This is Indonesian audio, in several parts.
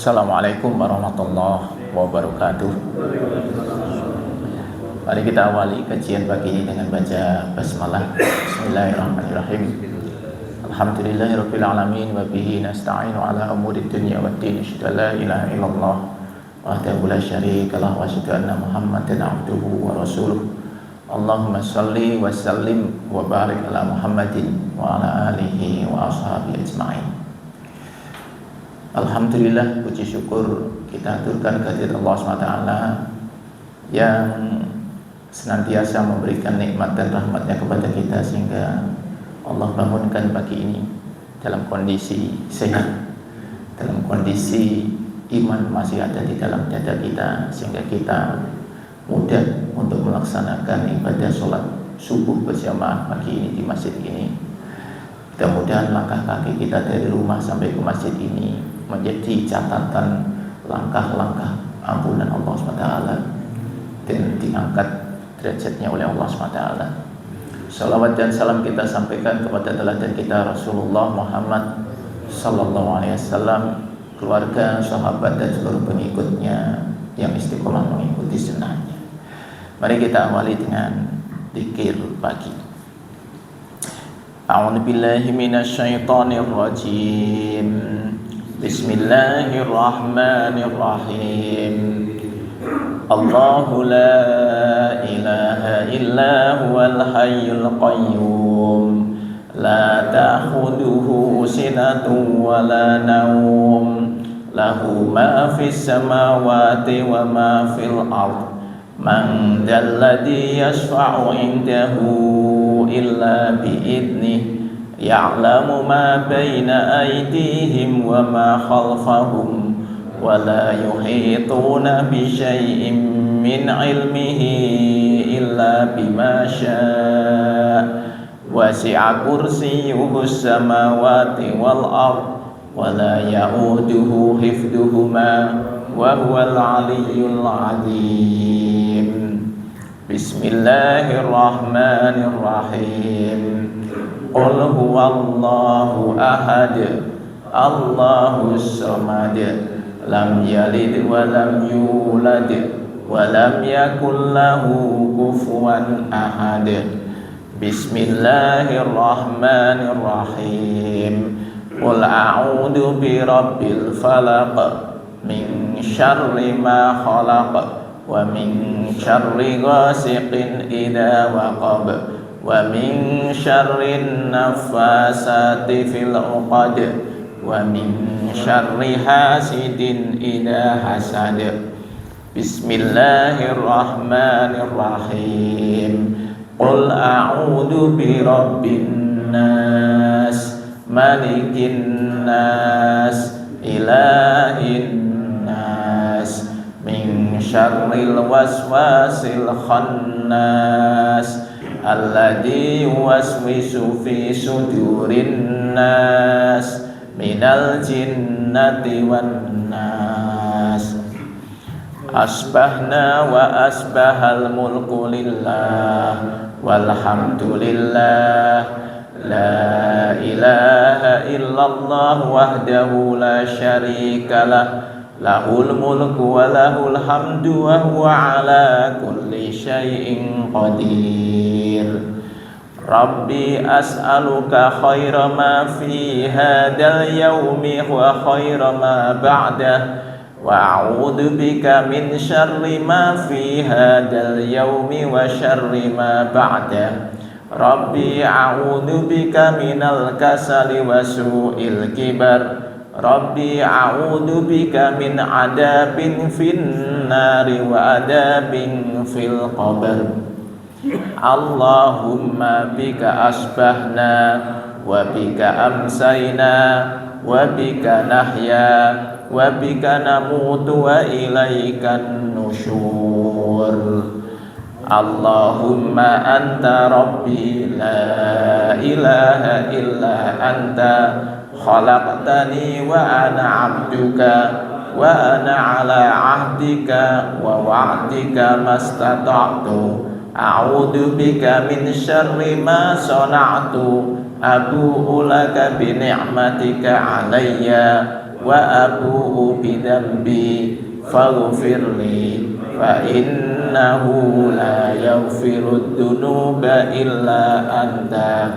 Assalamualaikum warahmatullahi wabarakatuh. Mari kita awali kajian pagi ini dengan baca basmalah. Bismillahirrahmanirrahim. Alhamdulillahirabbil alamin wa bihi nasta'inu ala umuri dunya waddin. Asyhadu an la ilaha illallah wahdahu la syarika lahu wa asyhadu anna Muhammadan abduhu wa rasuluh. Allahumma shalli wa sallim wa barik ala Muhammadin wa ala alihi wa ashabihi ajma'in. Alhamdulillah, puji syukur kita aturkan kehadirat Allah SWT yang senantiasa memberikan nikmat dan rahmatnya kepada kita, sehingga Allah bangunkan pagi ini dalam kondisi sehat, dalam kondisi iman masih ada di dalam dada kita, sehingga kita mudah untuk melaksanakan ibadah sholat subuh berjamaah pagi ini di masjid ini. Mudah-mudahan langkah kaki kita dari rumah sampai ke masjid ini menjadi catatan langkah-langkah ampunan Allah SWT dan diangkat derajatnya oleh Allah SWT. Salawat dan salam kita sampaikan kepada teladan kita Rasulullah Muhammad Sallallahu Alaihi Wasallam, keluarga, sahabat dan seluruh pengikutnya yang istiqomah mengikuti sunnahnya. Mari kita awali dengan zikir pagi. A'udzu billahi minasyaitonir rajim. Bismillahirrahmanirrahim. Allahu la ilaha illa huwal hayyul qayyum, la ta'khudhuhu sinatun wa la nawm, lahu ma fis samawati wa ma fil ardh, man dzalladzi yashfa'u 'indahu illa bi'idnihi, ya'lamu ma baina aydihim wa ma khalfahum, wa la yuhituna bi syai'in min 'ilmihi illa bima syaa', wasi'a kursiyyuhu as-samawati wal ardh, wa la ya'uduhu hifdhuhuma wa huwal 'aliyyul 'azim. Bismillahirrahmanirrahim. Qul huwallahu ahad, Allahus samad, lam yalid wa lam yulad wa lam yakul lahu kufuwan ahad. Bismillahirrahmanirrahim. Qul a'udzu birabbil falaq, min syarri ma khalaq, wa min syarri ghasiqin idza waqab, wa min syarrin naffasati fil 'uqad, wa min syarri hasidin idza hasad. Bismillahirrahmanirrahim. Qul a'udzu birabbin nas, malikin nas, ilahin nas, min syarril waswasil khannas, alladzi yuwaswisu fi sudurin nas, minal jinnati wan nas. Asbahna wa asbahal mulku lillah, walhamdulillah, la ilaha illallah wahdahu la syarikalah, lahul mulku wa lahul hamdu wa huwa ala kulli syai'in qadir. Rabbi as'aluka khaira ma fi hadal yawmi wa khaira ma ba'dah, wa a'udzu bika min syarri ma fi hadal yawmi wa syarri ma ba'dah. Rabbi a'udzu bika minal kasali wa su'il kibar. Rabbi a'udzu bika min adabin fin nari wa adabin fil qabr. Allahumma bika asbahna wa bika amsayna wa bika nahya wa bika namutu wa ilaikan nusyur. Allahumma anta rabbi la ilaha illa anta, khalaqtani wa ana 'abduka wa ana 'ala 'ahdika wa wa'dika mastata'tu. A'udzu bika min syarri ma sana'tu, abu'u laka bi ni'matika 'alayya wa abu'u bidambi faghfirli fa innahu la yaghfirud dunuba illa anta.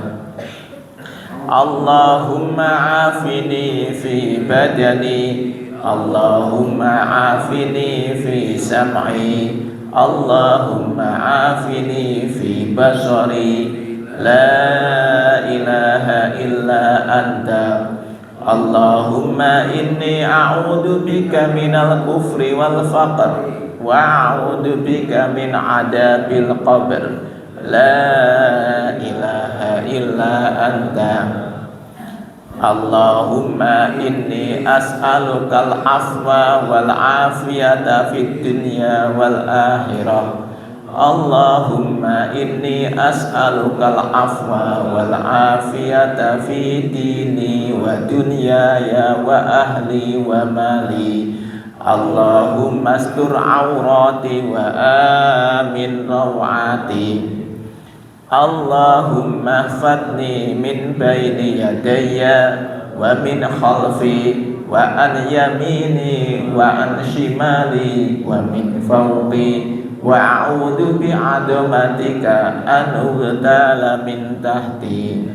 Allahumma afini fi badani, Allahumma afini fi sam'i, Allahumma afini fi basari, la ilaha illa anta. Allahumma inni a'udhu bika minal kufri wal faqr wa a'udhu bika min adabil qabr, la ilaha illa anta. Allahumma inni as'alukal afwa wal afiyata fid dunya wal akhirah. Allahumma inni as'alukal afwa wal afiyata fi dini wa dunyaya wa ahli wa mali. Allahumma astur awrati wa amin rawati. Allahumma hfadni min baini yadayya wa min khalfi wa an yamini wa an shimali wa min fawqi wa a'udhu bi'adamatika an ughtala min tahti.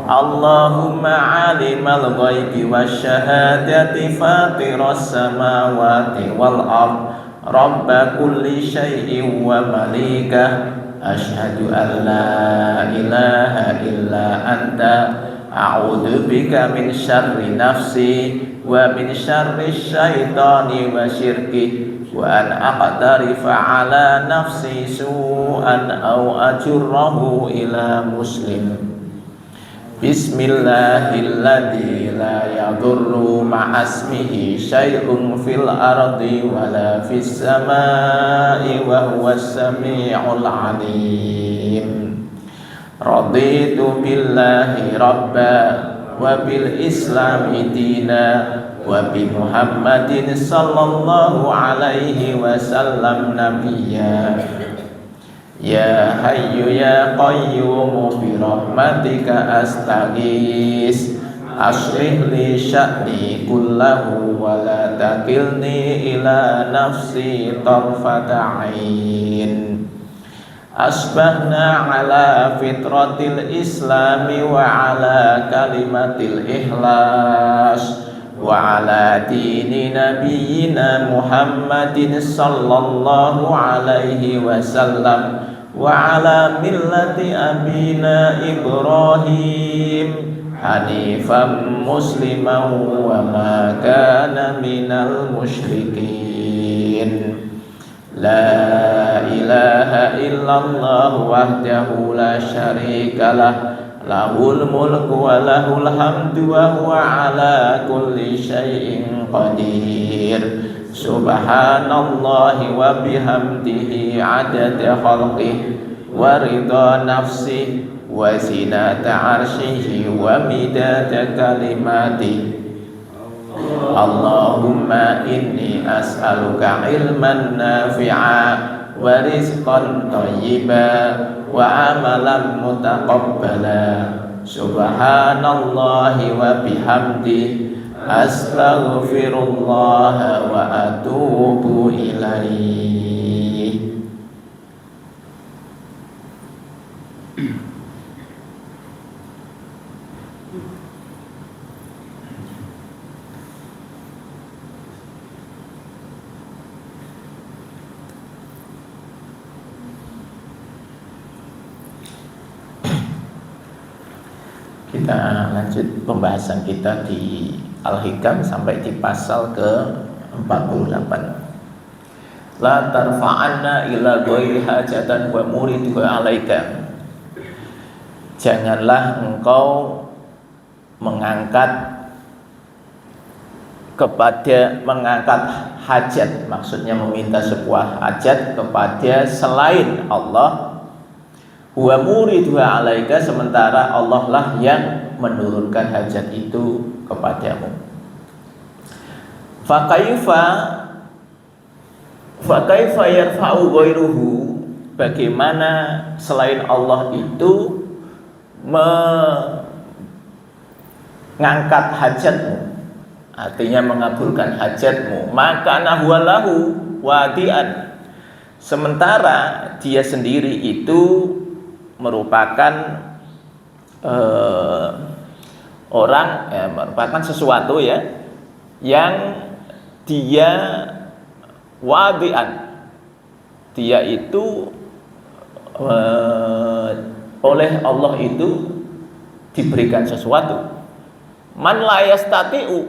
Allahumma alimal ghaibi wasyahadati fatiras samawati wal ard rabba kulli syai'in wa malikah, asyhadu an la ilaha illa anta, a'udzu bika min syarri nafsi wa min syarri syaitani wa syirki, wa an aqtarifa ala nafsi su'an aw ajurrahu ila muslim. Bismillahilladzi la yadurru ma'asmihi syai'un fil ardi wala fis samai wa huwas sami'ul alim. Raditu billahi rabba wa bil islami dina wa bi Muhammadin sallallahu alaihi wasallam nabiyya. Ya hayyu ya qayyum bi rahmatika astaghis, aslih li sya'ni kullahu wa la takilni ila nafsi tarfata ain. Asbahna ala fitratil islami wa ala kalimatil ikhlas wa ala dini nabiyyina Muhammadin sallallahu alaihi wasallam wa ala millati abina Ibrahim hanifan musliman wa ma kana minal musyrikin. La ilaha illallah wahdahu la syarika lah, lahul mulku wa lahul hamdu wa huwa ala kulli syai'in qadir. Subhanallahi wa bihamdihi adada khalqihi wa ridha nafsihi wa zinata arsyihi wa midada kalimatihi. Allahumma inni as'aluka ilman nafi'a wa rizqan thayyiban wa amalan mutaqabbala. Subhanallahi wa bihamdihi astaghfirullah wa atubu ilaih. Kita lanjut pembahasan kita di Al-Hikam sampai di pasal ke-48. La tarfa'anna ila ghairi hajatan wa muriduha alaika. Janganlah engkau mengangkat hajat, maksudnya meminta sebuah hajat kepada selain Allah. Wa muriduha alaika, sementara Allah lah yang menurunkan hajat itu kepadamu. Fa kaifa yarfa'u ghairuhu, bagaimana selain Allah itu mengangkat hajatmu, artinya mengabulkan hajatmu, maka nahwalahu wadian, sementara dia sendiri itu merupakan orang, merupakan sesuatu ya yang dia wadian, dia itu oleh Allah itu diberikan sesuatu. Man la yastati'u,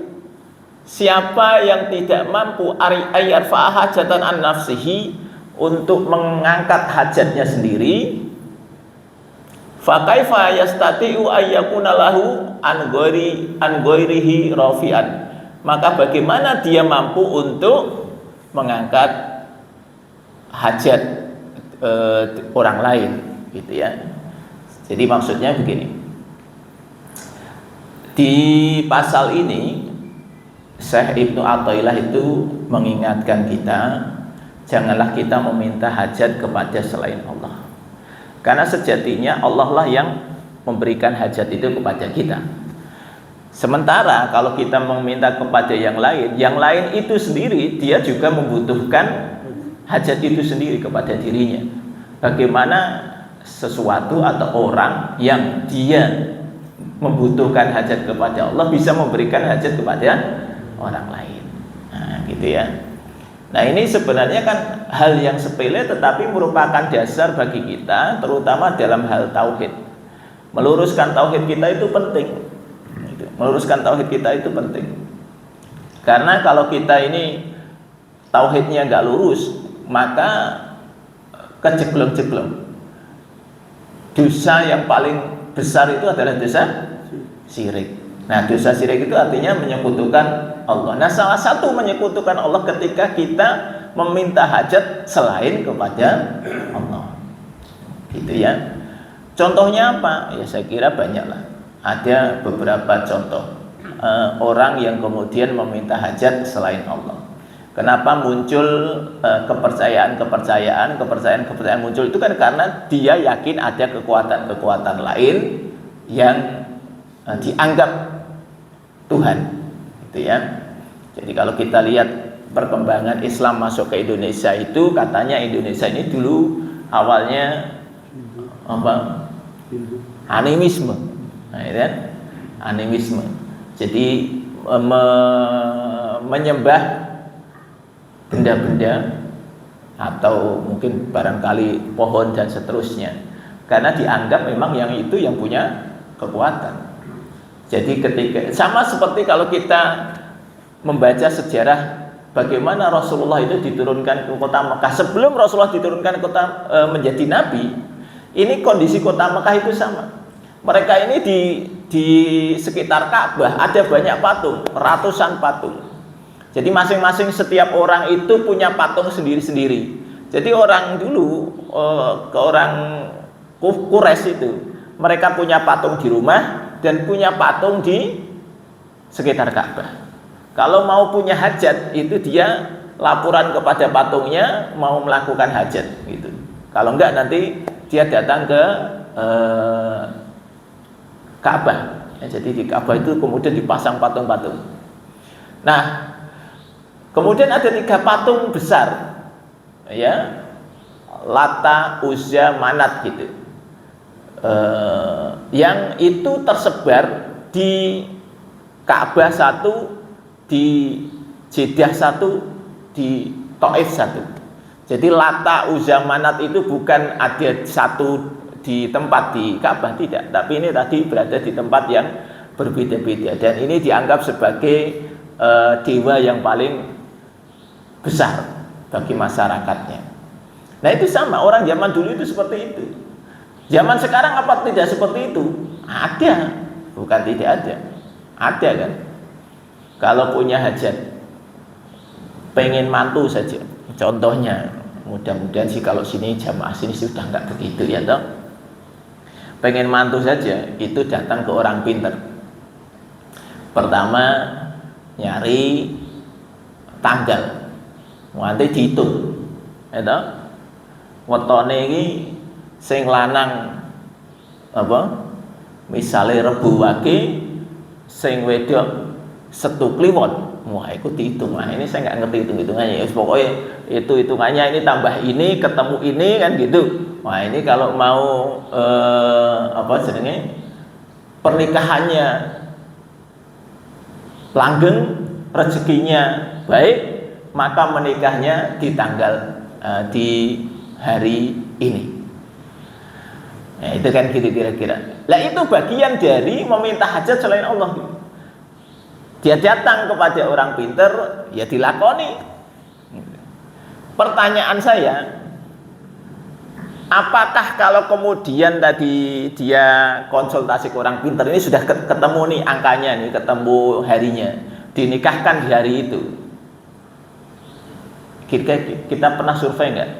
siapa yang tidak mampu ayyarfa hajatan an nafsihi, untuk mengangkat hajatnya sendiri, fa kaifa yastati'u ayyakuna lahu an ghairihi rafi'an, maka bagaimana dia mampu untuk mengangkat hajat orang lain, gitu ya. Jadi maksudnya begini, di pasal ini Syekh Ibnu Athaillah itu mengingatkan kita, janganlah kita meminta hajat kepada selain Allah, karena sejatinya Allah lah yang memberikan hajat itu kepada kita. Sementara kalau kita meminta kepada yang lain itu sendiri dia juga membutuhkan hajat itu sendiri kepada dirinya. Bagaimana sesuatu atau orang yang dia membutuhkan hajat kepada Allah bisa memberikan hajat kepada orang lain? Nah, gitu ya. Nah, ini sebenarnya kan hal yang sepele tetapi merupakan dasar bagi kita, terutama dalam hal tauhid. Meluruskan tauhid kita itu penting. Meluruskan tauhid kita itu penting. Karena kalau kita ini tauhidnya nggak lurus, maka kejeblong-jeblong. Dosa yang paling besar itu adalah dosa syirik. Nah, dosa syirik itu artinya menyekutukan Allah. Nah, salah satu menyekutukan Allah ketika kita meminta hajat selain kepada Allah, gitu ya. Contohnya apa? Ya saya kira banyaklah. Ada beberapa contoh orang yang kemudian meminta hajat selain Allah. Kenapa muncul kepercayaan muncul itu kan karena dia yakin ada kekuatan lain yang dianggap Tuhan, gitu ya. Jadi kalau kita lihat perkembangan Islam masuk ke Indonesia itu, katanya Indonesia ini dulu awalnya apa? Animisme. Nah, itu kan? Animisme. Jadi menyembah benda-benda atau mungkin barangkali pohon dan seterusnya, karena dianggap memang yang itu yang punya kekuatan. Jadi ketika sama seperti kalau kita membaca sejarah bagaimana Rasulullah itu diturunkan ke kota Mekah, sebelum Rasulullah diturunkan ke menjadi nabi, ini kondisi kota Mekah itu sama. Mereka ini di sekitar Ka'bah ada banyak patung, ratusan patung. Jadi masing-masing setiap orang itu punya patung sendiri-sendiri. Jadi orang dulu ke orang Quraisy itu, mereka punya patung di rumah dan punya patung di sekitar Ka'bah. Kalau mau punya hajat itu dia laporan kepada patungnya mau melakukan hajat, gitu. Kalau enggak nanti dia datang ke Ka'bah. Ya, jadi di Ka'bah itu kemudian dipasang patung-patung. Nah, kemudian ada 3 patung besar, ya, Lata, Uzza, Manat, gitu. Yang itu tersebar di Ka'bah 1, di Jeddah 1, di Taif 1. Jadi Lata, Uzza, Manat itu bukan ada satu di tempat di Ka'bah, tidak, tapi ini tadi berada di tempat yang berbeda-beda, dan ini dianggap sebagai dewa yang paling besar bagi masyarakatnya. Nah, itu sama, orang zaman dulu itu seperti itu. Zaman sekarang apa tidak seperti itu? Ada, bukan tidak ada kan. Kalau punya hajat, pengen mantu saja, contohnya, mudah-mudahan sih kalau sini jamaah sini sudah nggak begitu ya toh. Pengen mantu saja itu datang ke orang pinter. Pertama nyari tanggal, nanti dihitung, ya toh. Wetone iki sing lanang apa? Misale Rebo wage, sing wedok 1 kliwon. Wah, itu dihitung. Nah, ini saya nggak ngerti hitung-hitungannya. Ya, pokoknya itu hitungannya ini tambah ini ketemu ini kan gitu. Wah, ini kalau mau apa jenenge pernikahannya langgeng, rezekinya baik, maka menikahnya di tanggal di hari ini. Nah, itu kan gitu kira-kira. Lah itu bagian dari meminta hajat selain Allah. Dia datang kepada orang pinter, ya dilakoni. Pertanyaan saya, apakah kalau kemudian tadi dia konsultasi ke orang pinter, ini sudah ketemu nih angkanya nih, ketemu harinya, dinikahkan di hari itu. Kita pernah survei nggak?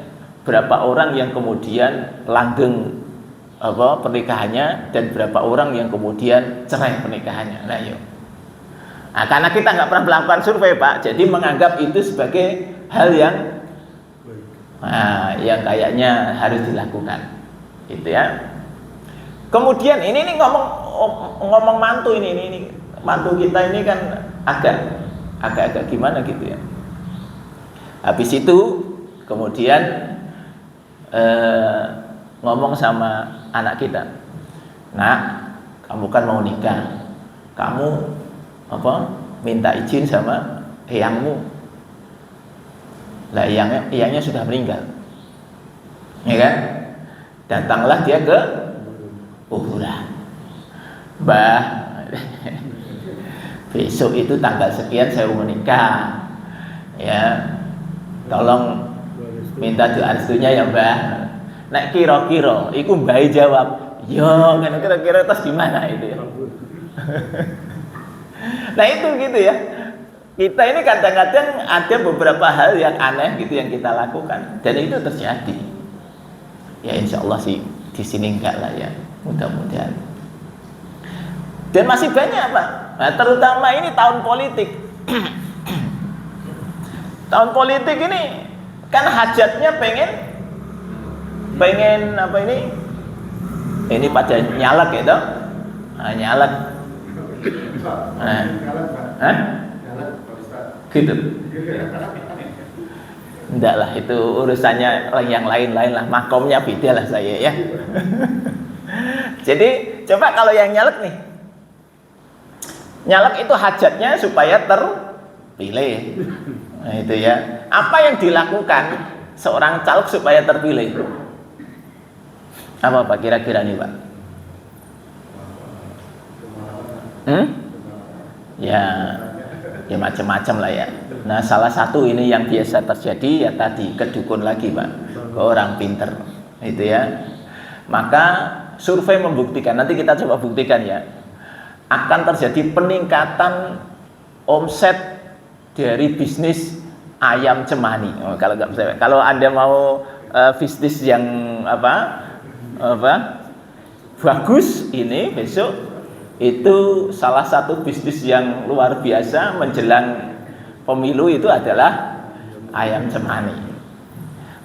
Berapa orang yang kemudian langgeng pernikahannya dan berapa orang yang kemudian cerai pernikahannya? Nah, yuk. Nah, karena kita nggak pernah melakukan survei, Pak, jadi menganggap itu sebagai hal yang kayaknya harus dilakukan, gitu ya. Kemudian ini ngomong mantu ini mantu kita ini kan agak gimana gitu ya. Habis itu kemudian ngomong sama anak kita, "Nak, kamu kan mau nikah, kamu minta izin sama eyangmu." Lah eyangnya sudah meninggal, ya kan? Datanglah dia ke kuburan. Mbah, besok itu tanggal sekian saya mau menikah, ya, tolong minta doa restunya ya Mbah. Nek kira-kira, iku mbah jawab, yo, kan kira-kira terus gimana itu ya? Nah itu gitu ya. Kita ini kadang-kadang ada beberapa hal yang aneh gitu yang kita lakukan dan itu terjadi. Ya insya Allah sih di sini enggak lah ya, mudah-mudahan. Dan masih banyak Pak. Nah, terutama ini tahun politik. Tahun politik ini kan hajatnya pengen apa ini? Ini pada nyalek gitu. Nah, nyalek. Hah? Gitu. Enggak lah, itu urusannya yang lain-lain lah, makomnya beda lah saya ya. Jadi coba kalau yang nyalek nih, nyalek itu hajatnya supaya terpilih. Nah, itu ya. Apa yang dilakukan seorang caleg supaya terpilih? Apa Pak kira-kira nih Pak? Ya macam-macam lah ya. Nah salah satu ini yang biasa terjadi ya tadi ke dukun lagi Pak, ke orang pinter itu ya. Maka survei membuktikan, nanti kita coba buktikan ya, akan terjadi peningkatan omset dari bisnis ayam cemani. Kalau Anda mau bisnis yang bagus ini besok itu salah satu bisnis yang luar biasa menjelang pemilu itu adalah ayam cemani.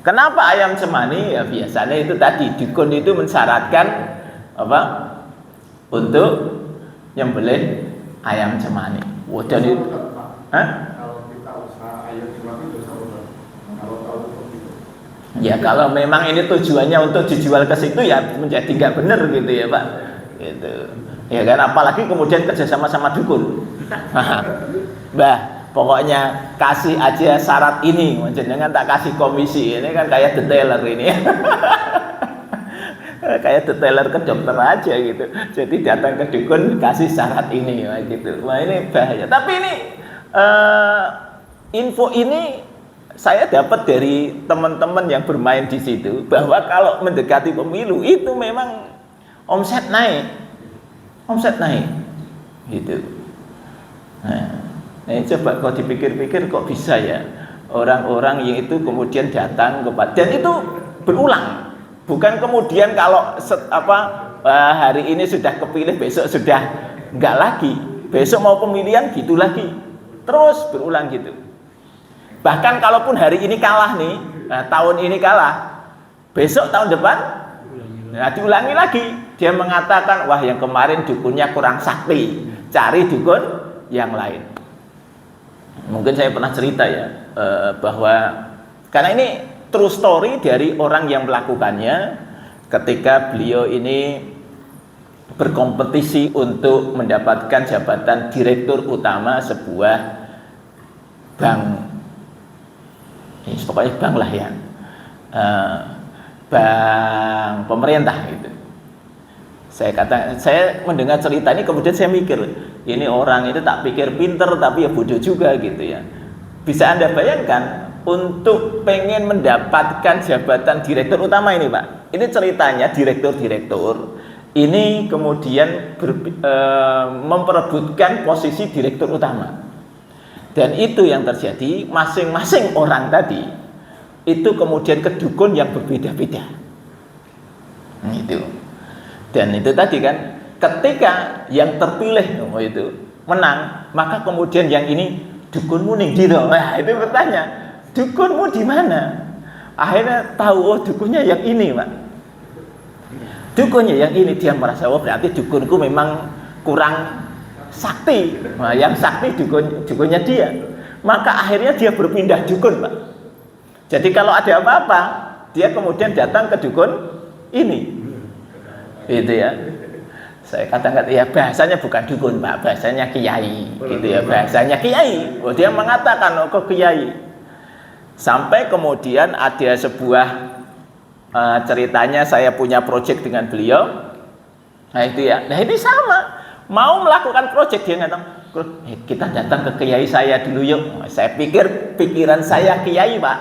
Kenapa ayam cemani? Ya biasanya itu tadi dukun itu mensyaratkan untuk nyembelih ayam cemani. Dan itu kalau kita usaha ayam cemani ya kalau memang ini tujuannya untuk dijual ke situ ya menjadi nggak benar gitu ya Pak. Gitu. Ya kan, apalagi kemudian kerjasama sama dukun. Mbah, pokoknya kasih aja syarat ini, jangan tak kasih komisi. Ini kan kayak detailer ini. Kayak detailer ke dokter aja gitu. Jadi datang ke dukun kasih syarat ini gitu. Wah ini bahaya. Tapi ini info ini saya dapat dari teman-teman yang bermain di situ bahwa kalau mendekati pemilu itu memang omset naik gitu. Nah, ini coba kalau dipikir-pikir kok bisa ya orang-orang yang itu kemudian datang kepada, dan itu berulang, bukan kemudian kalau hari ini sudah kepilih besok sudah enggak lagi, besok mau pemilihan gitu lagi, terus berulang gitu. Bahkan kalaupun hari ini kalah nih, tahun ini kalah, besok tahun depan diulangi lagi. Dia mengatakan, wah yang kemarin dukunnya kurang sakti, cari dukun yang lain. Mungkin saya pernah cerita ya, bahwa karena ini true story dari orang yang melakukannya ketika beliau ini berkompetisi untuk mendapatkan jabatan direktur utama sebuah bank, pokoknya bank lah ya, bank pemerintah gitu. Saya mendengar cerita ini kemudian saya mikir, ini orang itu tak pikir pinter tapi ya bodoh juga gitu ya. Bisa Anda bayangkan untuk pengen mendapatkan jabatan direktur utama ini Pak, ini ceritanya direktur ini kemudian memperebutkan posisi direktur utama, dan itu yang terjadi, masing-masing orang tadi itu kemudian ke dukun yang berbeda-beda itu. Dan itu tadi kan, ketika yang terpilih itu menang, maka kemudian yang ini dukunmu nih gitu. Nah itu bertanya, dukunmu di mana? Akhirnya tahu, oh dukunnya yang ini Pak, dukunnya yang ini. Dia merasa, oh berarti dukunku memang kurang sakti. Nah yang sakti dukunnya dia. Maka akhirnya dia berpindah dukun Pak. Jadi kalau ada apa-apa, dia kemudian datang ke dukun ini. Itu ya. Saya katakan ya bahasanya bukan dukun Pak, bahasanya kiai. Gitu ya, bahasanya kiai. Oh, dia mengatakan ke kiai. Sampai kemudian ada sebuah ceritanya, saya punya proyek dengan beliau. Nah itu ya. Nah ini sama, mau melakukan proyek, dia ngatakan, kita datang ke kiai saya dulu yuk. Saya pikir pikiran saya kiai Pak,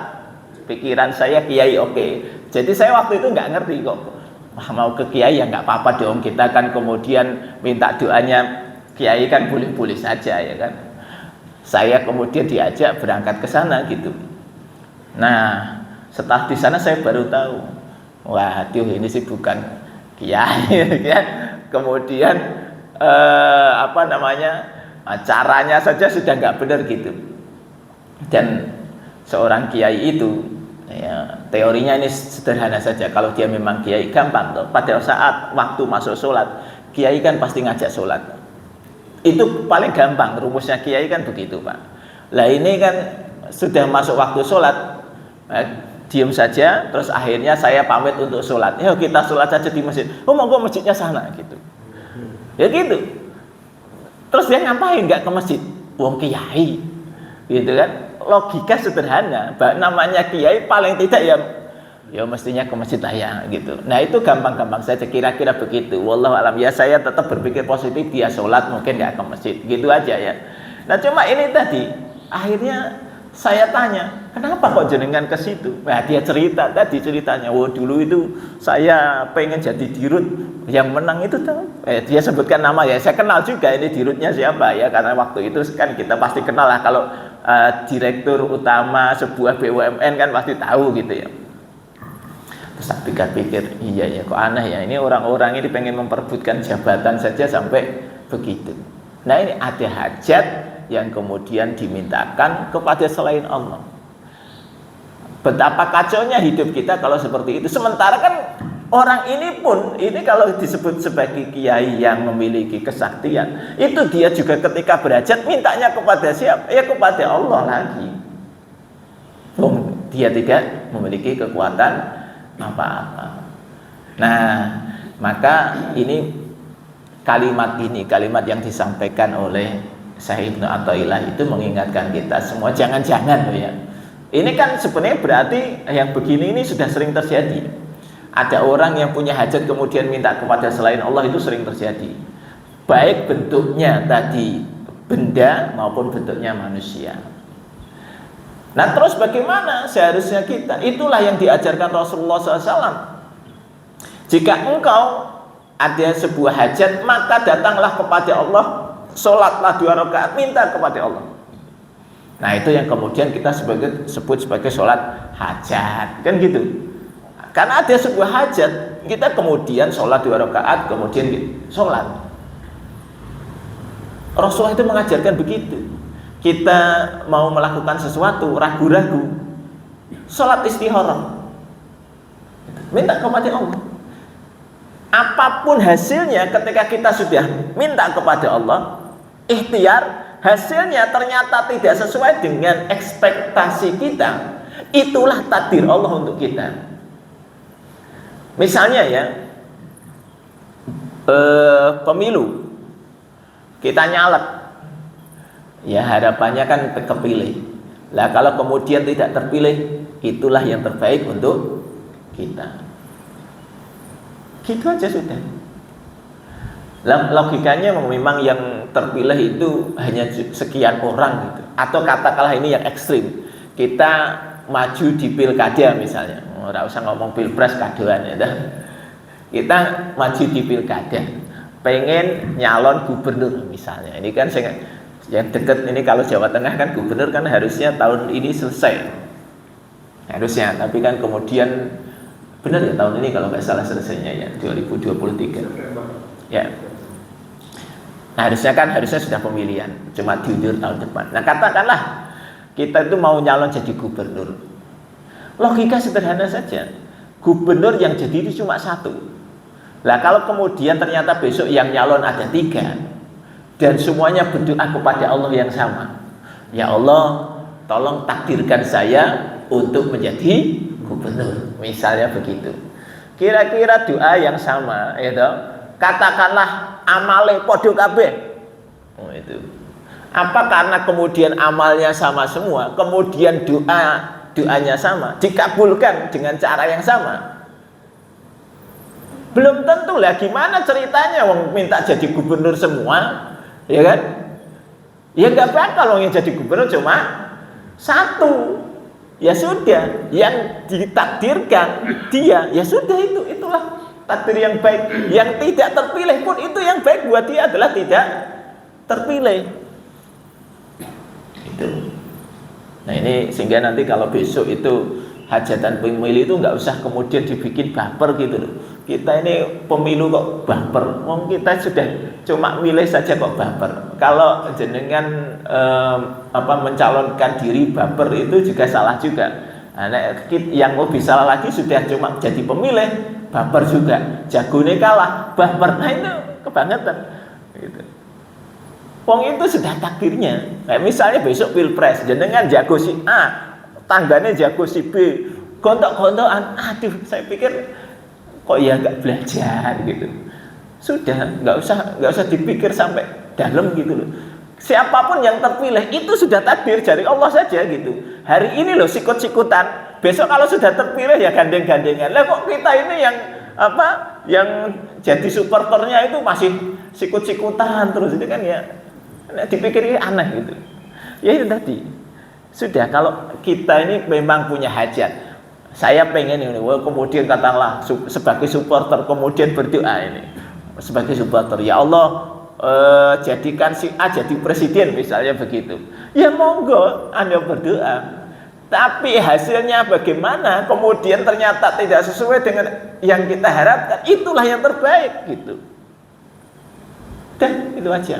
pikiran saya kiai, oke. Jadi saya waktu itu nggak ngerti kok. Mau ke kiai ya nggak apa-apa dong, kita kan kemudian minta doanya kiai kan boleh-boleh saja ya kan. Saya kemudian diajak berangkat ke sana gitu. Nah setelah di sana saya baru tahu, waduh ini sih bukan kiai ya. Kemudian caranya saja sudah nggak benar gitu. Dan seorang kiai itu ya, teorinya ini sederhana saja. Kalau dia memang kiai gampang toh. Pada saat waktu masuk sholat, kiai kan pasti ngajak sholat. Itu paling gampang, rumusnya kiai kan begitu Pak. Lah ini kan sudah masuk waktu sholat, diam saja. Terus akhirnya saya pamit untuk sholat. Yuk kita sholat saja di masjid. Oh monggo masjidnya sana gitu. Ya gitu. Terus dia ngapain nggak ke masjid? Wong kiai, gitu kan? Logika sederhana, namanya kiai paling tidak ya mestinya ke masjid lah ya gitu. Nah itu gampang-gampang saja, kira-kira begitu. Wallahu alam ya, saya tetap berpikir positif, dia sholat mungkin nggak ke masjid, gitu aja ya. Nah cuma ini tadi, akhirnya saya tanya, kenapa kok jenengan ke situ? Nah dia cerita tadi ceritanya, dulu itu saya pengen jadi dirut, yang menang itu tuh, dia sebutkan nama ya, saya kenal juga ini dirutnya siapa ya, karena waktu itu kan kita pasti kenal lah kalau direktur utama sebuah BUMN kan pasti tahu gitu ya. Terus saya pikir-pikir, iya ya kok aneh ya, ini orang-orang ini pengen memperebutkan jabatan saja sampai begitu. Nah ini ada hajat yang kemudian dimintakan kepada selain Allah. Betapa kacaunya hidup kita kalau seperti itu. Sementara kan orang ini pun, ini kalau disebut sebagai kiai yang memiliki kesaktian, itu dia juga ketika berhajat mintanya kepada siapa? Ya kepada Allah lagi. Dia tidak memiliki kekuatan apa-apa. Nah, maka ini kalimat yang disampaikan oleh Syekh Ibnu Athaillah itu mengingatkan kita semua, jangan-jangan ya. Ini kan sebenarnya berarti yang begini ini sudah sering terjadi. Ada orang yang punya hajat kemudian minta kepada selain Allah, itu sering terjadi. Baik bentuknya tadi benda maupun bentuknya manusia. Nah terus bagaimana seharusnya kita? Itulah yang diajarkan Rasulullah SAW. Jika engkau ada sebuah hajat, maka datanglah kepada Allah, sholatlah 2 rakaat, minta kepada Allah. Nah itu yang kemudian kita sebut sebagai sholat hajat, kan gitu. Karena ada sebuah hajat, kita kemudian sholat 2 rakaat, kemudian sholat. Rasulullah itu mengajarkan begitu. Kita mau melakukan sesuatu, ragu-ragu, sholat istikharah, minta kepada Allah. Apapun hasilnya, ketika kita sudah minta kepada Allah, ikhtiar, hasilnya ternyata tidak sesuai dengan ekspektasi kita, itulah takdir Allah untuk kita. Misalnya ya, pemilu, kita nyalek, ya harapannya kan kepilih. Lah kalau kemudian tidak terpilih, itulah yang terbaik untuk kita. Gitu aja sudah. Logikanya memang yang terpilih itu hanya sekian orang gitu. Atau katakanlah ini yang ekstrim, kita maju di pilkada misalnya, nggak usah ngomong pilpres kadoan ya dah. Kita maju di pilkada, pengen nyalon gubernur misalnya. Ini kan yang deket ini, kalau Jawa Tengah kan gubernur kan harusnya tahun ini selesai, harusnya. Tapi kan kemudian benar ya tahun ini kalau nggak salah selesainya ya 2023 ya. Nah, harusnya sudah pemilihan, cuma diundur tahun depan. Nah, katakanlah kita itu mau nyalon jadi gubernur. Logika sederhana saja, gubernur yang jadi itu cuma satu. Lah kalau kemudian ternyata besok yang nyalon ada 3 dan semuanya berdoa kepada Allah yang sama, ya Allah, tolong takdirkan saya untuk menjadi gubernur, misalnya begitu. Kira-kira doa yang sama, ya toh? Katakanlah amale podo kabeh. Oh, itu. Apa karena kemudian amalnya sama semua, kemudian doanya sama, dikabulkan dengan cara yang sama? Belum tentu lah. Gimana ceritanya wong minta jadi gubernur semua, ya kan? Ya nggak bakal wong yang jadi gubernur cuma satu. Ya sudah, yang ditakdirkan dia, ya sudah, itulah takdir yang baik. Yang tidak terpilih pun itu yang baik buat dia adalah tidak terpilih. Itu. Nah ini sehingga nanti kalau besok itu hajatan pemilih itu nggak usah kemudian dibikin baper gitu loh. Kita ini pemilu kok baper, kita sudah cuma milih saja kok baper. Kalau jenengan mencalonkan diri baper itu juga salah juga. Nah, yang lebih salah lagi sudah cuma jadi pemilih baper juga, jagone kalah baper. Nah itu kebangetan gitu. Wong itu sudah takdirnya. Nah, misalnya besok pilpres, jenengan jago si A, tangganya jago si B, gontok-gontokan. Aduh, saya pikir kok ya nggak belajar gitu. Sudah, nggak usah dipikir sampai dalam gitu loh. Siapapun yang terpilih itu sudah takdir dari Allah saja gitu. Hari ini loh sikut-sikutan, besok kalau sudah terpilih ya gandeng-gandengan. Lah kok kita ini yang jadi supporternya itu masih sikut-sikutan terus, itu kan ya dipikir aneh gitu. Ya itu tadi. Sudah, kalau kita ini memang punya hajat, saya pengen ini, kemudian katakanlah sebagai supporter kemudian berdoa ini sebagai supporter, ya Allah, jadikan si A jadi presiden misalnya begitu. Ya monggo Anda berdoa. Tapi hasilnya bagaimana? Kemudian ternyata tidak sesuai dengan yang kita harapkan, itulah yang terbaik gitu. Dan itu aja.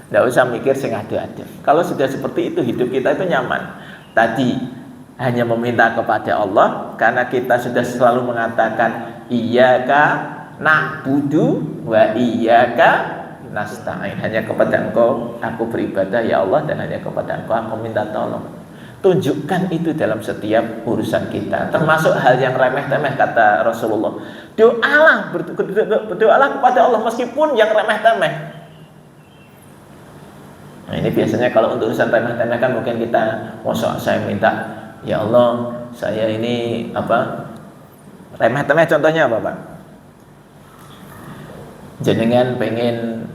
Tidak usah mikir sing ada-ada. Kalau sudah seperti itu, hidup kita itu nyaman. Tadi hanya meminta kepada Allah, karena kita sudah selalu mengatakan iyyaka na'budu wa iyyaka nasta'in. Hanya kepada Engkau aku beribadah ya Allah, dan hanya kepada Engkau aku minta tolong. Tunjukkan itu dalam setiap urusan kita, termasuk hal yang remeh-temeh. Kata Rasulullah, berdoalah kepada Allah meskipun yang remeh-temeh. Nah ini biasanya kalau untuk urusan remeh-temeh kan mungkin kita, masa saya minta, ya Allah saya ini remeh-temeh, contohnya apa Pak? Jenengan pengen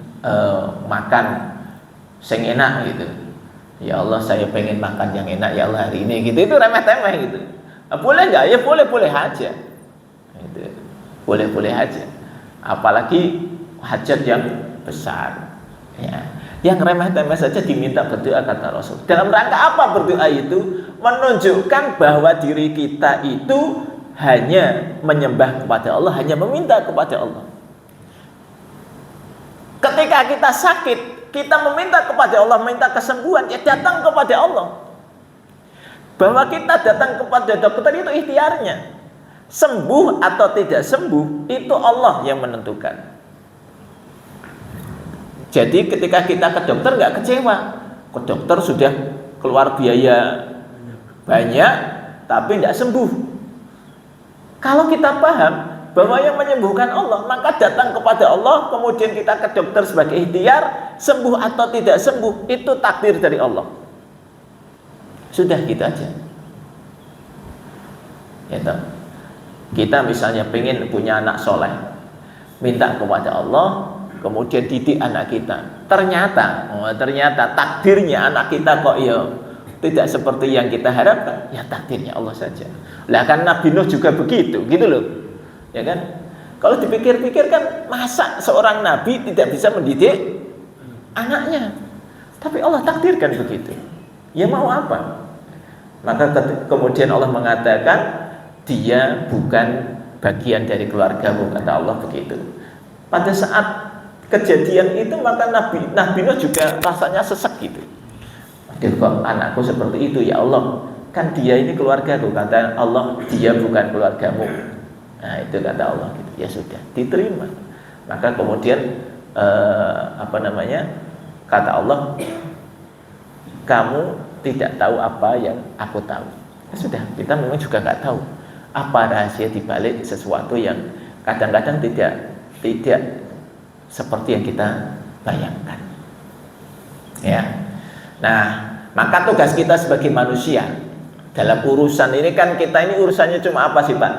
makan sing enak gitu. Ya Allah saya pengen makan yang enak ya Allah hari ini gitu. Itu remeh-temeh gitu. Boleh nggak? Ya boleh-boleh aja gitu. Boleh-boleh aja. Apalagi hajat yang besar ya. Yang remeh-temeh saja diminta berdoa, kata Rasul. Dalam rangka apa berdoa itu? Menunjukkan bahwa diri kita itu hanya menyembah kepada Allah, hanya meminta kepada Allah. Ketika kita sakit, kita meminta kepada Allah, minta kesembuhan, ya datang kepada Allah. Bahwa kita datang kepada dokter itu ikhtiarnya. Sembuh atau tidak sembuh, itu Allah yang menentukan. Jadi ketika kita ke dokter nggak kecewa, ke dokter sudah keluar biaya banyak tapi tidak sembuh. Kalau kita paham bahwa yang menyembuhkan Allah, maka datang kepada Allah, kemudian kita ke dokter sebagai ikhtiar, sembuh atau tidak sembuh itu takdir dari Allah. Sudah gitu aja. Gitu. Kita misalnya pengen punya anak soleh, minta kepada Allah, kemudian didik anak kita. Ternyata takdirnya anak kita kok ya tidak seperti yang kita harapkan. Ya takdirnya Allah saja. Lah kan Nabi Nuh juga begitu, gitu loh. Ya kan? Kalau dipikir-pikir kan masa seorang nabi tidak bisa mendidik anaknya? Tapi Allah takdirkan begitu. Ya mau apa? Maka kemudian Allah mengatakan dia bukan bagian dari keluargamu, kata Allah begitu. Pada saat kejadian itu maka Nabi Nuh juga rasanya sesek gitu. Aduh kok anakku seperti itu ya Allah? Kan dia ini keluargaku, kata Allah, dia bukan keluargamu. Nah itu kata Allah gitu. Ya sudah, diterima. Maka kemudian kata Allah, kamu tidak tahu apa yang aku tahu. Ya sudah, kita memang juga nggak tahu apa rahasia dibalik sesuatu yang kadang-kadang tidak seperti yang kita bayangkan. Ya. Nah, maka tugas kita sebagai manusia dalam urusan ini kan, kita ini urusannya cuma apa sih Pak?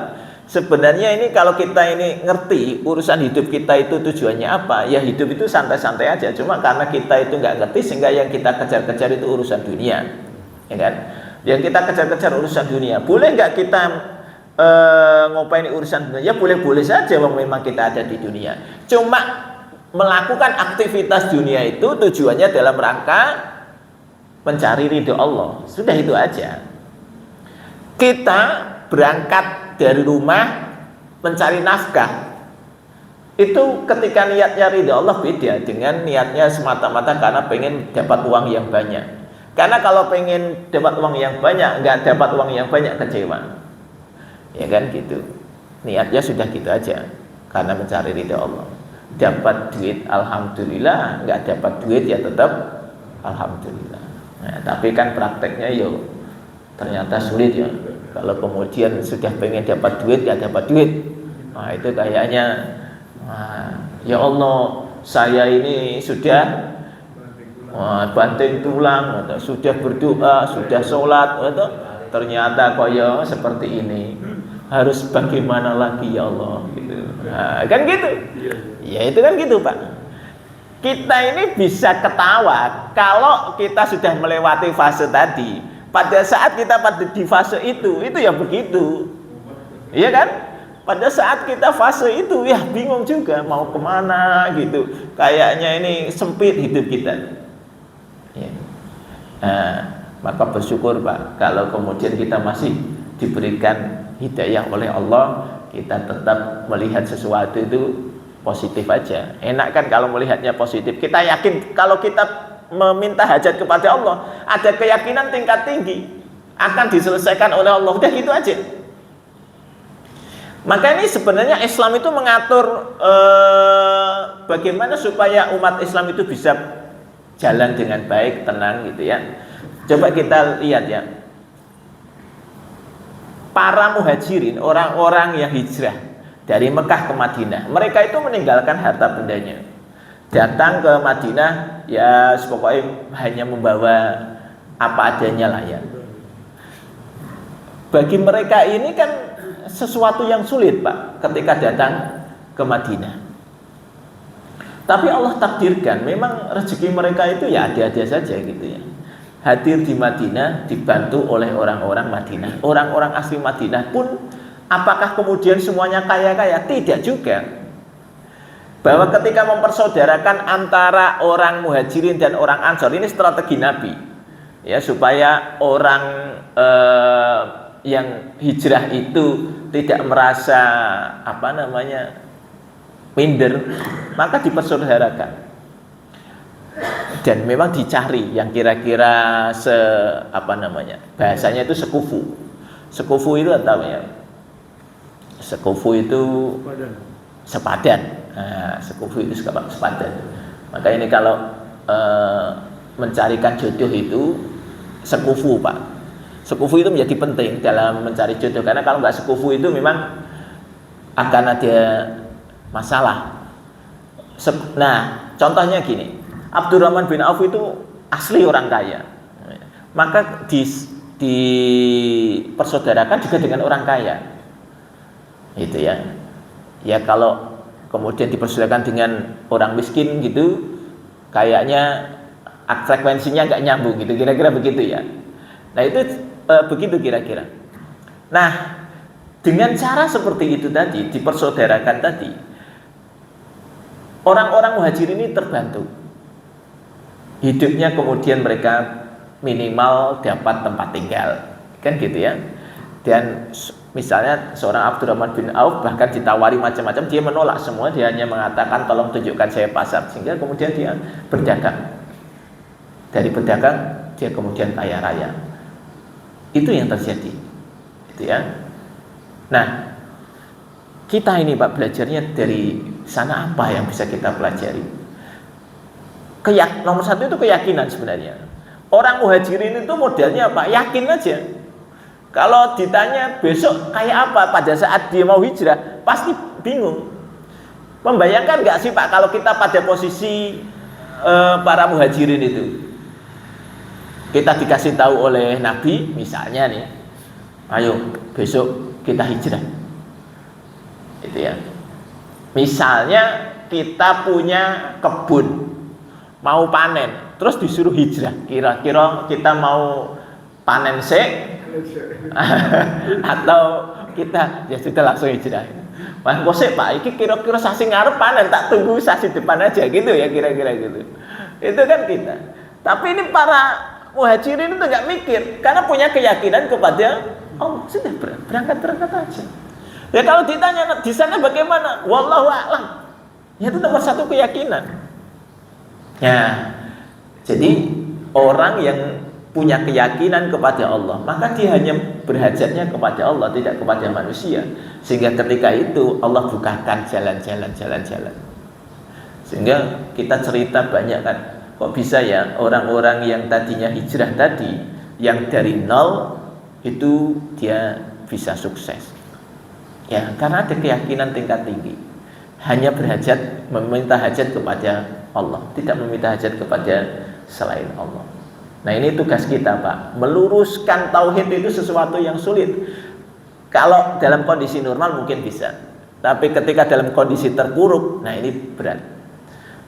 Sebenarnya ini kalau kita ini ngerti urusan hidup kita itu tujuannya apa, ya hidup itu santai-santai aja. Cuma karena kita itu nggak ngerti sehingga yang kita kejar-kejar itu urusan dunia, ya kan? Yang kita kejar-kejar urusan dunia. Boleh nggak kita ngopain urusan dunia? Ya boleh-boleh saja, memang kita ada di dunia. Cuma melakukan aktivitas dunia itu tujuannya dalam rangka mencari ridho Allah. Sudah itu aja. Kita berangkat dari rumah mencari nafkah, itu ketika niatnya ridha Allah beda dengan niatnya semata-mata karena pengen dapat uang yang banyak. Karena kalau pengen dapat uang yang banyak, nggak dapat uang yang banyak, kecewa, ya kan gitu. Niatnya sudah gitu aja karena mencari ridha Allah. Dapat duit alhamdulillah, nggak dapat duit ya tetap alhamdulillah. Nah, tapi kan prakteknya yo ternyata sulit ya. Kalau kemudian sudah pengen dapat duit, ya dapat duit. Nah itu kayaknya, ya Allah, saya ini sudah banting tulang, sudah berdoa, sudah sholat, ternyata kok ya seperti ini. Harus bagaimana lagi ya Allah? Gitu. Nah, kan gitu. Ya itu kan gitu Pak. Kita ini bisa ketawa kalau kita sudah melewati fase tadi. Pada saat kita di fase itu ya begitu, iya kan? Pada saat kita fase itu ya bingung juga mau kemana gitu. Kayaknya ini sempit hidup kita. Ya. Nah, maka bersyukur Pak, kalau kemudian kita masih diberikan hidayah oleh Allah, kita tetap melihat sesuatu itu positif aja. Enak kan kalau melihatnya positif. Kita yakin kalau kita meminta hajat kepada Allah, ada keyakinan tingkat tinggi akan diselesaikan oleh Allah. Udah gitu aja. Maka ini sebenarnya Islam itu mengatur bagaimana supaya umat Islam itu bisa jalan dengan baik, tenang gitu ya. Coba kita lihat ya, para muhajirin, orang-orang yang hijrah dari Mekah ke Madinah, mereka itu meninggalkan harta bendanya, datang ke Madinah ya pokoknya hanya membawa apa adanya lah ya. Bagi mereka ini kan sesuatu yang sulit Pak ketika datang ke Madinah. Tapi Allah takdirkan memang rezeki mereka itu ya ada-ada saja gitu ya. Hadir di Madinah dibantu oleh orang-orang Madinah. Orang-orang asli Madinah pun apakah kemudian semuanya kaya-kaya? Tidak juga. Bahwa ketika mempersaudarakan antara orang muhajirin dan orang ansor, ini strategi Nabi ya, supaya orang yang hijrah itu tidak merasa minder, maka dipersaudarakan dan memang dicari yang kira-kira bahasanya itu sekufu. Sekufu itu tahu ya? Sekufu itu sepadan. Nah, sekufu itu sepadan. Maka ini kalau mencarikan jodoh itu sekufu, Pak. Sekufu itu menjadi penting dalam mencari jodoh, karena kalau nggak sekufu itu memang akan ada masalah. Nah, contohnya gini, Abdurrahman bin Auf itu asli orang kaya, maka dipersaudarakan juga dengan orang kaya, gitu ya. Ya kalau kemudian dipersaudarakan dengan orang miskin gitu, kayaknya frekuensinya nggak nyambung gitu, kira-kira begitu ya. Nah itu begitu kira-kira. Nah dengan cara seperti itu tadi, dipersaudarakan tadi, orang-orang muhajir ini terbantu. Hidupnya kemudian mereka minimal dapat tempat tinggal, kan gitu ya. Dan misalnya seorang Abdurrahman bin Auf bahkan ditawari macam-macam, dia menolak semua, dia hanya mengatakan tolong tunjukkan saya pasar, sehingga kemudian dia berdagang. Dari berdagang dia kemudian kaya raya. Itu yang terjadi, gitu ya. Nah, kita ini Pak belajarnya dari sana apa yang bisa kita pelajari? Nomor satu itu keyakinan sebenarnya. Orang muhajirin itu modelnya apa? Yakin aja. Kalau ditanya besok kayak apa pada saat dia mau hijrah, pasti bingung. Membayangkan nggak sih Pak kalau kita pada posisi para muhajirin itu? Kita dikasih tahu oleh Nabi misalnya nih, ayo besok kita hijrah, itu ya. Misalnya kita punya kebun, mau panen, terus disuruh hijrah. Kira-kira kita mau panen atau kita ya sudah langsung hijrah. Mas Gosek Pak, ini kira-kira sasi ngarep panen, tak tunggu sasi depan aja gitu ya, kira-kira gitu. Itu kan kita. Tapi ini para muhajirin itu nggak mikir, karena punya keyakinan kepada Allah. Sudah berangkat aja. Ya kalau ditanya di sana bagaimana, wallahu a'lam. Ya itu nomor satu keyakinan. Ya, jadi orang yang punya keyakinan kepada Allah, maka dia hanya berhajatnya kepada Allah, tidak kepada manusia. Sehingga ketika itu Allah bukakan jalan-jalan. Sehingga kita cerita banyak kan, kok bisa ya orang-orang yang tadinya hijrah tadi, yang dari nol itu dia bisa sukses. Ya, karena ada keyakinan tingkat tinggi. Hanya berhajat, meminta hajat kepada Allah, tidak meminta hajat kepada selain Allah. Nah ini tugas kita Pak, meluruskan tauhid itu sesuatu yang sulit. Kalau dalam kondisi normal mungkin bisa, tapi ketika dalam kondisi terpuruk, nah ini berat.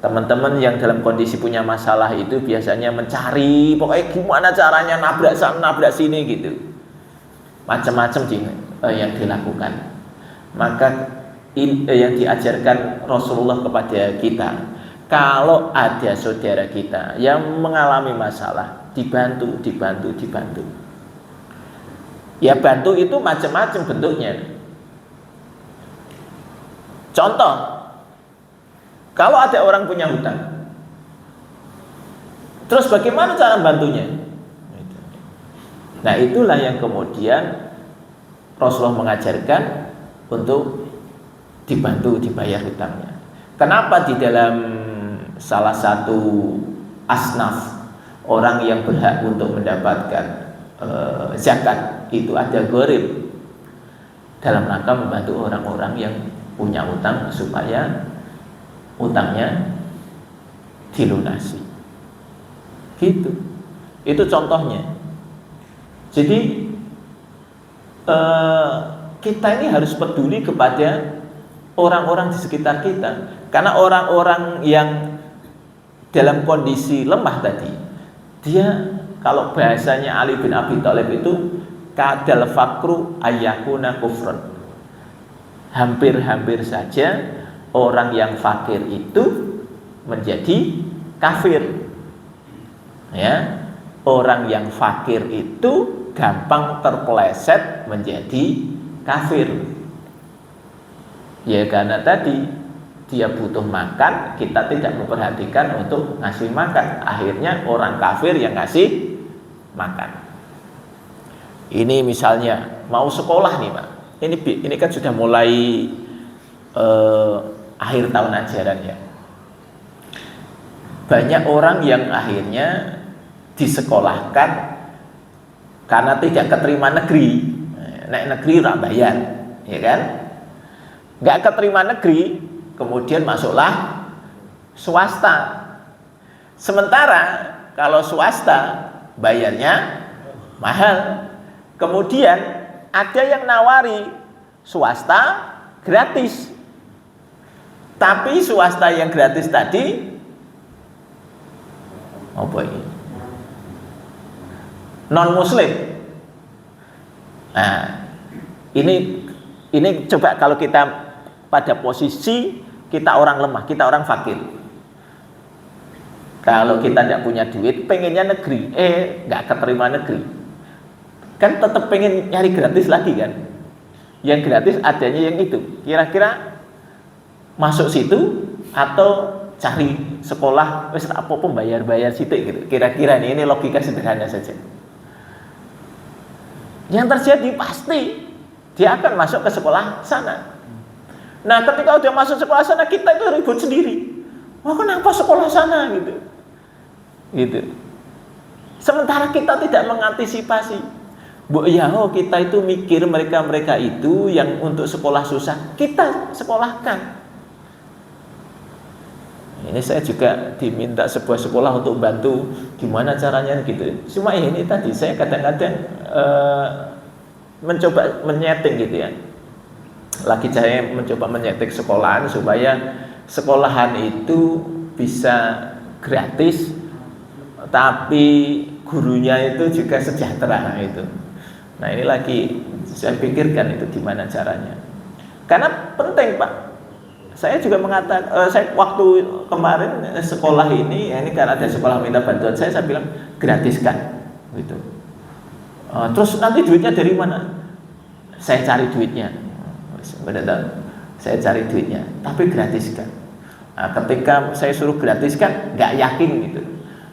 Teman-teman yang dalam kondisi punya masalah itu biasanya mencari pokoknya gimana caranya nabrak sana nabrak sini gitu, macam-macam yang dilakukan. Maka yang diajarkan Rasulullah kepada kita, kalau ada saudara kita yang mengalami masalah, dibantu. Ya bantu itu macam-macam bentuknya. Contoh, kalau ada orang punya hutang, terus bagaimana cara bantunya? Nah itulah yang kemudian Rasulullah mengajarkan untuk dibantu dibayar hutangnya. Kenapa di dalam salah satu asnaf orang yang berhak untuk mendapatkan zakat itu ada gharib, dalam rangka membantu orang-orang yang punya utang supaya utangnya dilunasi. Gitu. Itu contohnya. Jadi kita ini harus peduli kepada orang-orang di sekitar kita, karena orang-orang yang dalam kondisi lemah tadi, dia kalau bahasanya Ali bin Abi Thalib itu kadal fakru ayyakuna kufran. Hampir-hampir saja orang yang fakir itu menjadi kafir. Ya, orang yang fakir itu gampang terpeleset menjadi kafir. Ya karena tadi dia butuh makan, kita tidak memperhatikan untuk ngasih makan. Akhirnya orang kafir yang ngasih makan. Ini misalnya mau sekolah nih Pak. Ini kan sudah mulai akhir tahun ajaran ya. Banyak orang yang akhirnya disekolahkan karena tidak keterima negeri. Nek negeri rak bayar, ya kan? Nggak keterima negeri, kemudian masuklah swasta. Sementara kalau swasta bayarnya mahal. Kemudian ada yang nawari swasta gratis. Tapi swasta yang gratis tadi apa ini? Non muslim. Nah, ini coba kalau kita pada posisi kita orang lemah, kita orang fakir. Kalau kita tidak punya duit, pengennya negeri, nggak keterima negeri, kan tetap pengen nyari gratis lagi kan? Yang gratis adanya yang itu. Kira-kira masuk situ atau cari sekolah, wes apa bayar situ gitu. Kira-kira ini logika sederhana saja. Yang terjadi pasti dia akan masuk ke sekolah sana. Nah, ketika udah masuk sekolah sana, kita itu ribut sendiri. Wah, kenapa sekolah sana gitu? Gitu. Sementara kita tidak mengantisipasi. Kita itu mikir mereka itu yang untuk sekolah susah, kita sekolahkan. Ini saya juga diminta sebuah sekolah untuk bantu gimana caranya gitu. Cuma ini tadi saya kadang-kadang mencoba menyeting gitu ya. Lagi saya mencoba menyeting sekolahan supaya sekolahan itu bisa gratis, tapi gurunya itu juga sejahtera itu. Nah, ini lagi saya pikirkan itu gimana caranya. Karena penting, Pak. Saya juga mengatakan, saya waktu kemarin sekolah ini karena ada sekolah minta bantuan saya bilang gratiskan, gitu. Terus nanti duitnya dari mana? Saya cari duitnya, saya cari duitnya, tapi gratiskan. Nah, ketika saya suruh gratiskan, nggak yakin gitu.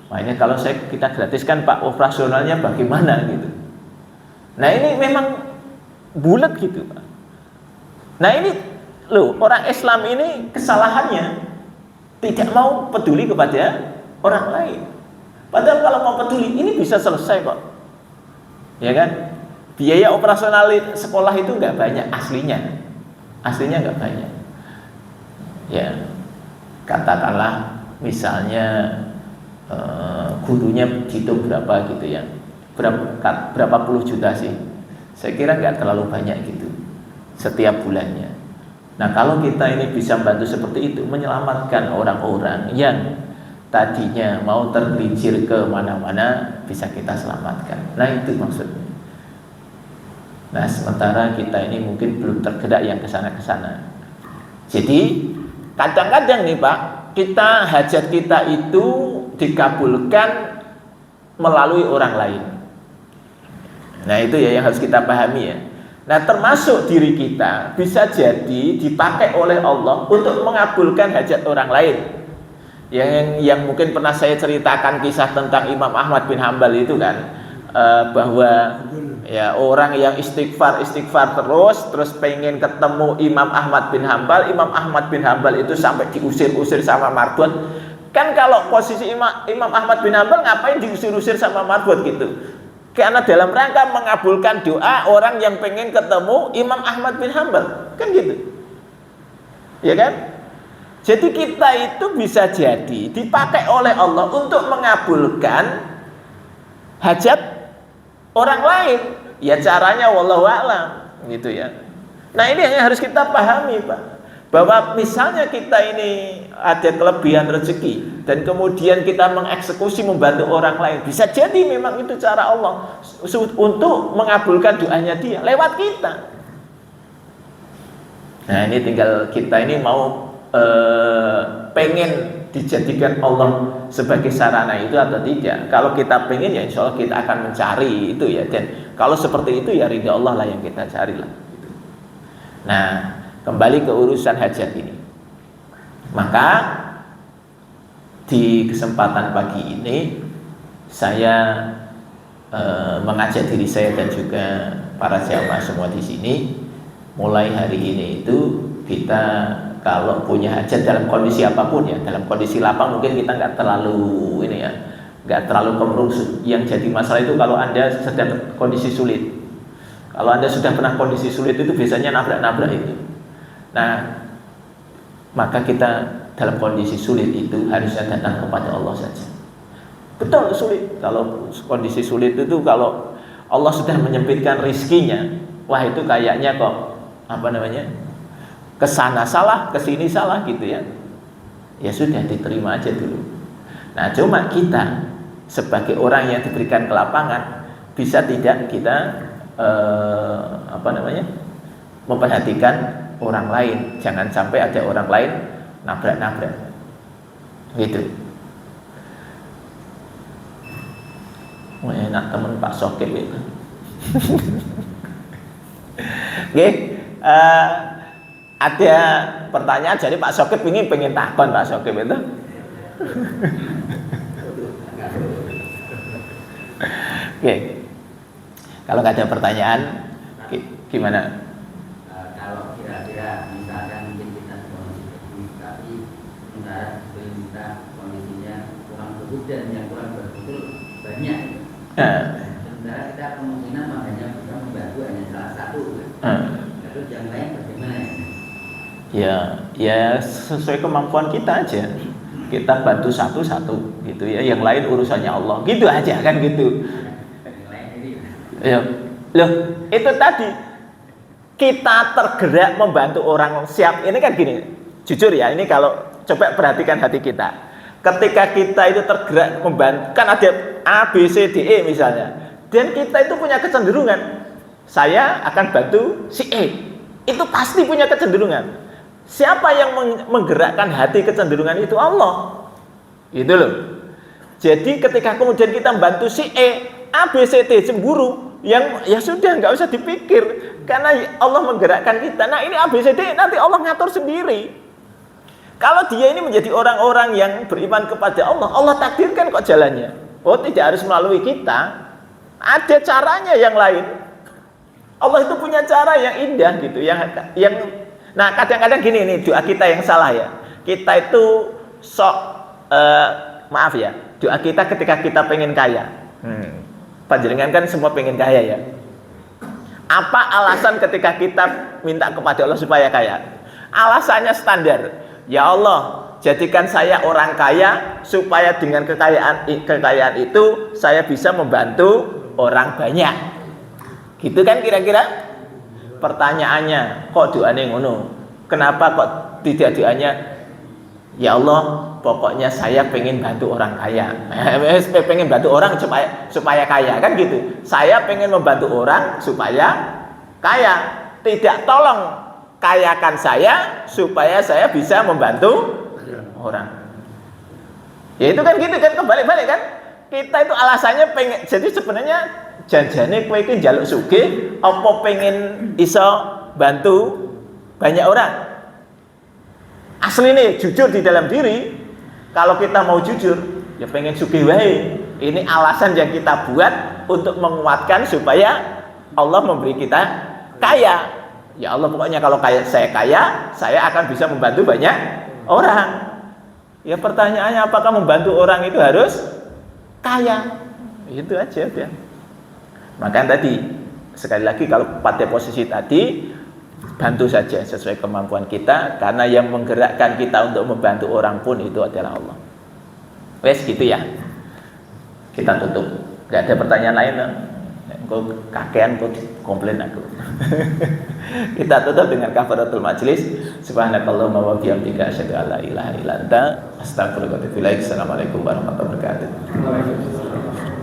Makanya kalau kita gratiskan, Pak, operasionalnya bagaimana gitu. Nah, ini memang bulat gitu, Pak. Nah, ini orang Islam ini kesalahannya tidak mau peduli kepada orang lain. Padahal kalau mau peduli ini bisa selesai kok, ya kan? Biaya operasional sekolah itu nggak banyak aslinya nggak banyak. Ya, katakanlah misalnya gurunya hitung berapa gitu ya, berapa puluh juta sih? Saya kira nggak terlalu banyak gitu setiap bulannya. Nah, kalau kita ini bisa bantu seperti itu, menyelamatkan orang-orang yang tadinya mau tergelincir ke mana-mana, bisa kita selamatkan. Nah, itu maksudnya. Nah, sementara kita ini mungkin belum tergerak yang kesana-kesana. Jadi, kadang-kadang nih Pak, hajat kita itu dikabulkan melalui orang lain. Nah, itu ya yang harus kita pahami ya. Nah, termasuk diri kita bisa jadi dipakai oleh Allah untuk mengabulkan hajat orang lain. Yang mungkin pernah saya ceritakan kisah tentang Imam Ahmad bin Hambal itu kan, bahwa ya orang yang istighfar terus pengen ketemu Imam Ahmad bin Hambal. Imam Ahmad bin Hambal itu sampai diusir-usir sama marbot. Kan kalau posisi Imam Ahmad bin Hambal ngapain diusir-usir sama marbot gitu? Karena dalam rangka mengabulkan doa orang yang pengen ketemu Imam Ahmad bin Hambal, kan gitu, ya kan? Jadi kita itu bisa jadi dipakai oleh Allah untuk mengabulkan hajat orang lain. Ya caranya wallahu a'lam, gitu ya. Nah, ini yang harus kita pahami, Pak, bahwa misalnya kita ini ada kelebihan rezeki dan kemudian kita mengeksekusi membantu orang lain, bisa jadi memang itu cara Allah untuk mengabulkan doanya dia lewat kita. Nah, ini tinggal kita ini mau pengen dijadikan Allah sebagai sarana itu atau tidak. Kalau kita pengen, ya insya Allah kita akan mencari itu ya, dan kalau seperti itu ya ridha Allah lah yang kita cari lah. Nah, kembali ke urusan hajat ini. Maka di kesempatan pagi ini saya mengajak diri saya dan juga para jamaah semua di sini, mulai hari ini itu kita kalau punya hajat dalam kondisi apapun ya, dalam kondisi lapang mungkin kita nggak terlalu ini ya, nggak terlalu kemerusuh. Yang jadi masalah itu kalau Anda sedang kondisi sulit. Kalau Anda sudah pernah kondisi sulit itu biasanya nabrak-nabrak itu. Nah, maka kita dalam kondisi sulit itu harusnya datang kepada Allah saja. Betul sulit. Kalau kondisi sulit itu kalau Allah sudah menyempitkan rizkinya, wah itu kayaknya kok kesana salah, kesini salah gitu ya. Ya sudah diterima aja dulu. Nah cuma kita sebagai orang yang diberikan kelapangan bisa tidak kita memperhatikan orang lain, jangan sampai ada orang lain nabrak-nabrak gitu. Enak temen Pak Sokip itu. Oke, ada pertanyaan. Jadi Pak Sokip pengen takon Pak Sokip itu. Oke, kalau nggak ada pertanyaan, gimana? Kalau kira-kira misalkan mungkin kita kondisi bagus, tapi sementara kita kondisinya kurang bagus dan yang kurang bagus itu banyak. Sementara kita kemungkinan hanya bisa membantu hanya salah satu. Lalu yang lain bagaimana? Ya sesuai kemampuan kita aja. Kita bantu satu-satu gitu ya. Yang lain urusannya Allah. Gitu aja kan gitu. Ya. Loh, itu tadi kita tergerak membantu orang siap. Ini kan gini. Jujur ya, ini kalau coba perhatikan hati kita. Ketika kita itu tergerak membantu, kan ada A, B, C, D, E misalnya. Dan kita itu punya kecenderungan, saya akan bantu si E. Itu pasti punya kecenderungan. Siapa yang menggerakkan hati kecenderungan itu? Allah. Gitu loh. Jadi ketika kemudian kita membantu si E, A, B, C, D cemburu, yang ya sudah nggak usah dipikir, karena Allah menggerakkan kita. Nah ini A, B, C, D nanti Allah ngatur sendiri. Kalau dia ini menjadi orang-orang yang beriman kepada Allah, Allah takdirkan kok jalannya. Oh tidak harus melalui kita, ada caranya yang lain. Allah itu punya cara yang indah gitu, yang nah kadang-kadang gini nih doa kita yang salah ya. Kita itu maaf ya, doa kita ketika kita pengen kaya. Panjenengan kan semua pengen kaya ya. Apa alasan ketika kita minta kepada Allah supaya kaya? Alasannya standar. Ya Allah, jadikan saya orang kaya supaya dengan kekayaan itu saya bisa membantu orang banyak. Gitu kan kira-kira? Pertanyaannya, kok doanya ngono? Kenapa kok tidak doanya? Ya Allah, pokoknya saya pengen bantu orang kaya. Pengen bantu orang supaya kaya kan gitu. Saya pengen membantu orang supaya kaya. Tidak tolong kayakan saya supaya saya bisa membantu orang. Ya itu kan gitu kan, kebalik-balik kan. Kita itu alasannya pengen, jadi sebenarnya janjane kowe iki njaluk sugih apa pengen iso bantu banyak orang. Asli nih jujur di dalam diri, kalau kita mau jujur ya pengen sugih wae. Ini alasan yang kita buat untuk menguatkan supaya Allah memberi kita kaya. Ya Allah, pokoknya kalau saya kaya, saya akan bisa membantu banyak orang. Ya pertanyaannya, apakah membantu orang itu harus kaya? Itu aja ya. Maka tadi sekali lagi kalau pada posisi tadi bantu saja sesuai kemampuan kita, karena yang menggerakkan kita untuk membantu orang pun itu adalah Allah. Wes gitu ya. Kita tutup. Gak ada pertanyaan lain dong. Kok kakean kok komplain aku. Kita tutup dengan kafaratul majlis. Subhanakallahumma wa bihamdika asyhadu an la ilaha illa anta astaghfiruka wa atubu ilaik. Assalamualaikum warahmatullahi wabarakatuh.